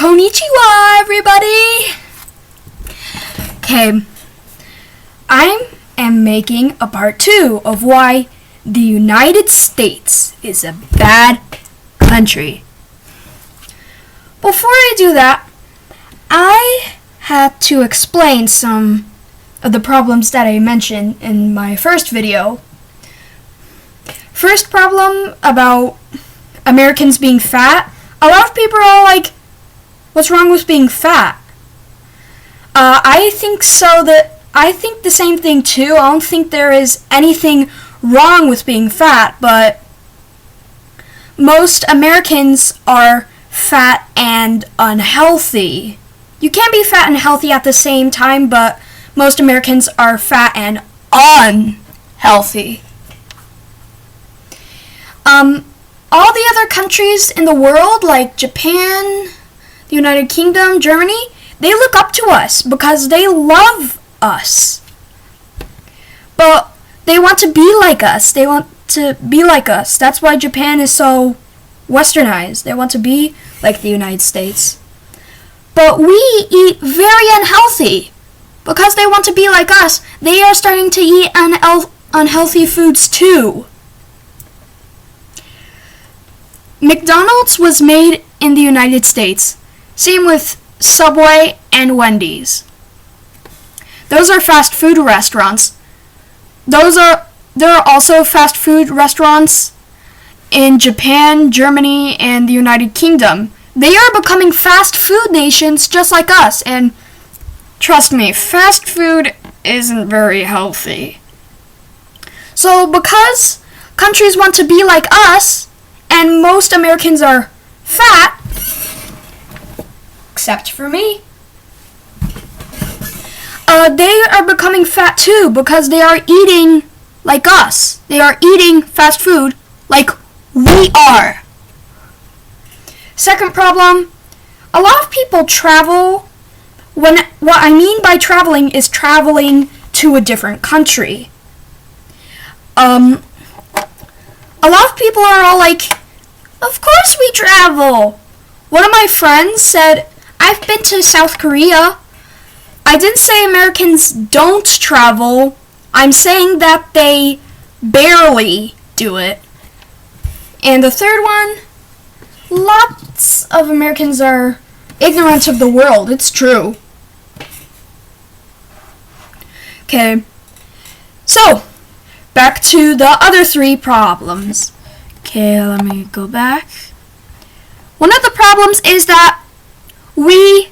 Konnichiwa, everybody! Okay, I am making a part 2 of why the United States is a bad country. Before I do that, I had to explain some of the problems that I mentioned in my first video. First problem about Americans being fat. A lot of people are like, what's wrong with being fat? I think the same thing too. I don't think there is anything wrong with being fat, but most Americans are fat and unhealthy. You can't be fat and healthy at the same time, but most Americans are fat and unhealthy. All the other countries in the world, like Japan, the United Kingdom, Germany, they look up to us because they love us. But they want to be like us. That's why Japan is so westernized. They want to be like the United States. But we eat very unhealthy. Because they want to be like us, they are starting to eat unhealthy foods too. McDonald's was made in the United States. Same with Subway and Wendy's. Those are fast food restaurants. There are also fast food restaurants in Japan, Germany, and the United Kingdom. They are becoming fast food nations just like us, and trust me, fast food isn't very healthy. So because countries want to be like us, and most Americans are fat, except for me, they are becoming fat too because they are eating like us. They are eating fast food like we are. Second problem, a lot of people travel. What I mean by traveling is traveling to a different country. A lot of people are all like, of course we travel. One of my friends said, I've been to South Korea. I didn't say Americans don't travel. I'm saying that they barely do it. And the third one, lots of Americans are ignorant of the world. It's true. Okay. So, back to the other 3 problems. Okay, let me go back. One of the problems is that we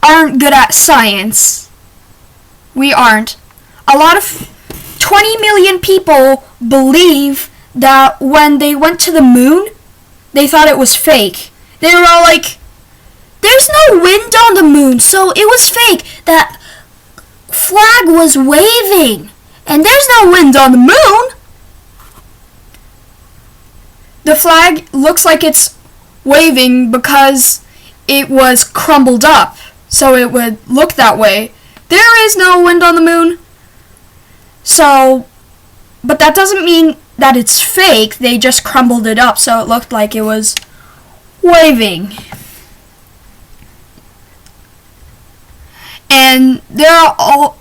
aren't good at science. We aren't. A lot of 20 million people believe that when they went to the moon, they thought it was fake. They were all like, there's no wind on the moon, so it was fake. That flag was waving, and there's no wind on the moon. The flag looks like it's waving because it was crumbled up, so it would look that way. There is no wind on the moon. So, but that doesn't mean that it's fake. They just crumbled it up so it looked like it was waving. And there are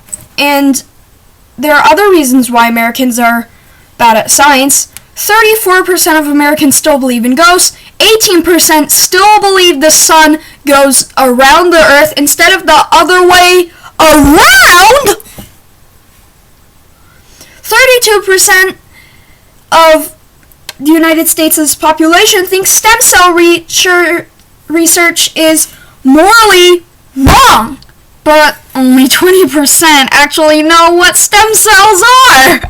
other reasons why Americans are bad at science. 34% of Americans still believe in ghosts. 18% still believe the sun goes around the earth instead of the other way around. 32% of the United States' population thinks stem cell research is morally wrong. But only 20% actually know what stem cells are.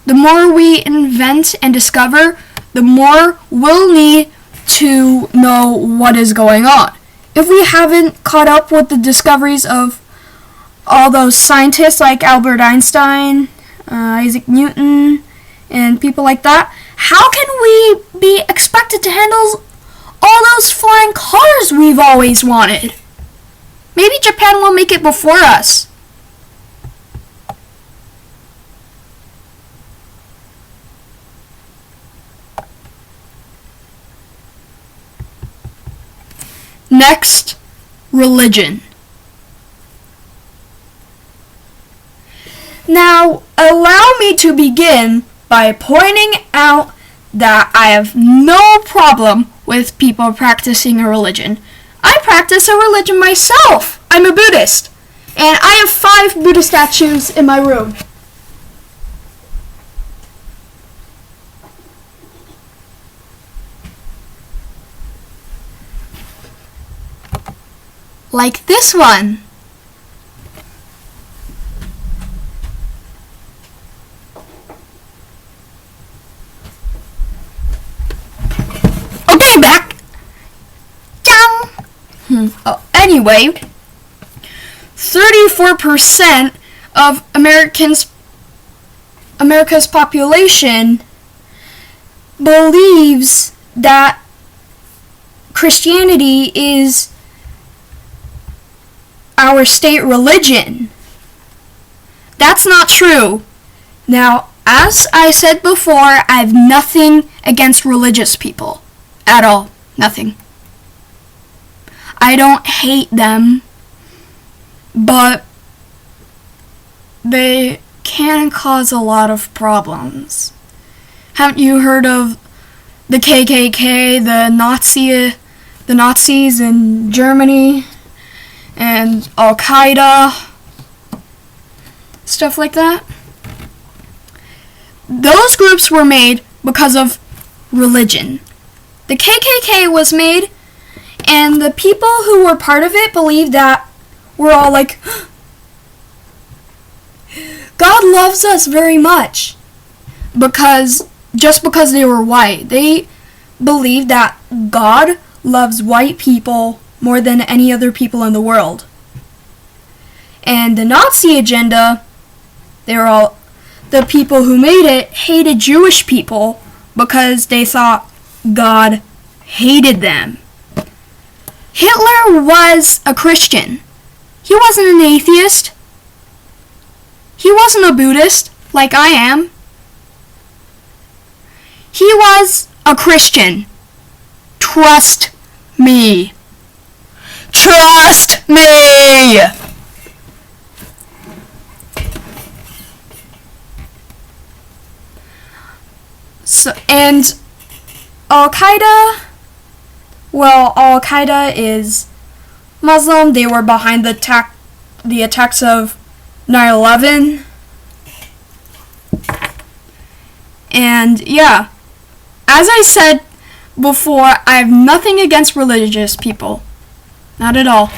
The more we invent and discover, the more we'll need to know what is going on. If we haven't caught up with the discoveries of all those scientists like Albert Einstein, Isaac Newton, and people like that, how can we be expected to handle all those flying cars we've always wanted? Maybe Japan will make it before us. Next, religion. Now, allow me to begin by pointing out that I have no problem with people practicing a religion. I practice a religion myself. I'm a Buddhist. And I have 5 Buddha statues in my room. Like this one. Okay, back. Anyway, 34% of America's population believes that Christianity is our state religion. That's not true. Now, as I said before, I have nothing against religious people. At all. Nothing. I don't hate them, but they can cause a lot of problems. Haven't you heard of the KKK, the Nazis in Germany, and Al-Qaeda, stuff like that? Those groups were made because of religion. The KKK was made, and the people who were part of it believed that we're all like, God loves us very much. Just because they were white. They believed that God loves white people more than any other people in the world. And the Nazi agenda, the people who made it hated Jewish people because they thought God hated them. Hitler was a Christian. He wasn't an atheist. He wasn't a Buddhist like I am. He was a Christian. Trust me. Trust me! And Al-Qaeda, Al-Qaeda is Muslim. They were behind the attacks of 9/11. And yeah, as I said before, I have nothing against religious people. Not at all.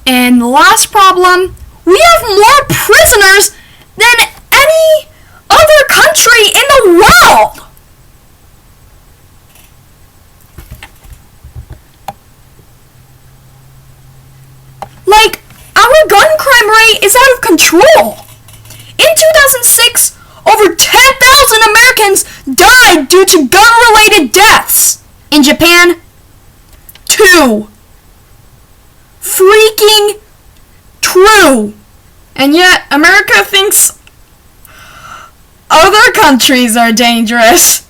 And the last problem, we have more prisoners than any other country in the world. Like, our gun crime rate is out of control. In 2006, over 10,000 Americans died due to gun-related deaths. In Japan, 2. Freaking true. And yet, America thinks other countries are dangerous.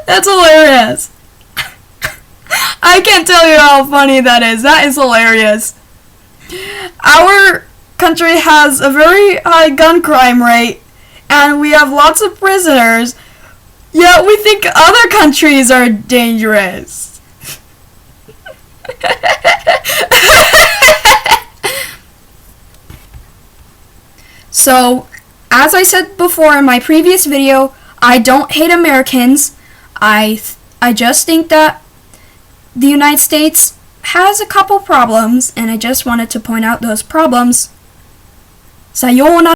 That's hilarious. I can't tell you how funny that is. That is hilarious. Our country has a very high gun crime rate, and we have lots of prisoners, yet we think other countries are dangerous. So, as I said before in my previous video, I don't hate Americans. I just think that the United States has a couple problems, and I just wanted to point out those problems. Sayonara.